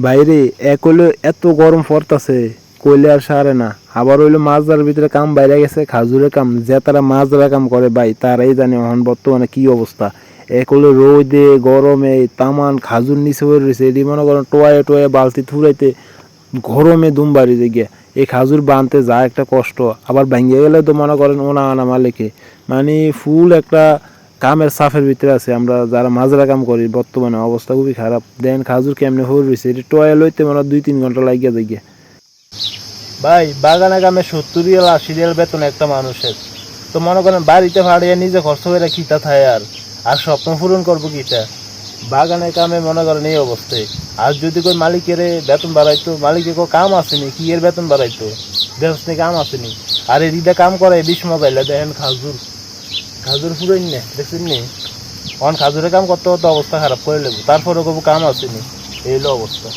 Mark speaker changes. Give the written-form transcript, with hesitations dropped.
Speaker 1: বাইরে এক হইলো এত গরম পড়তাছে, কইলে আর সারে না। আবার হইলো মাছ ধরার ভিতরে কাম বাইরে গেছে, খাজুরের কাম, যে তারা মাছ ধরার কাম করে ভাই তারাই জানে এখন বর্তমানে কি অবস্থা। এক হলো রোদে গরমে তামান খাজুর নিচে হয়ে রয়েছে, এটি মনে করেন টোয়ে টোয়ে বালতি থুরাইতে গরমে দুম বাড়ি গিয়ে এই খাজুর বানতে যা একটা কষ্ট, আবার ভাঙিয়ে গেলে তো মনে করেন ওনা আনা মালিকে, মানে ফুল একটা কামের সাফের ভিতরে আছে। আমরা যারা মাজরা কাম করি বর্তমানে অবস্থা খুবই খারাপ। দেন খাজুর কেমনে হয়ে রয়েছে, এটি টয়ে লইতে মানে 2-3 ঘন্টা লাগিয়ে যায়।
Speaker 2: ভাই বাগানে কামে 70-80 বেতন একটা মানুষের, তো মনে করেন বাড়িতে ভাড়িয়ে নিজে খরচ করে খিতা থায় আর স্বপ্ন পূরণ করবো কিটা। বাগানের কামে মনে করেন এই অবস্থায়। আর যদি কই মালিকের বেতন বাড়াইতো, মালিকের কোনো কাম আসেনি, কি এর বেতন বাড়াইতো, ব্যবস্থা কাম আসেনি। আর এদিকে কাম করে 20 মজাইলে দেখেন খাজুর খাজুর ফুরাই নে দেখছেন নি, অন খাজুরের কাম করতে করতে অবস্থা খারাপ করে লেবো, তারপরে কোনো কাম আসেনি, এই হলো অবস্থা।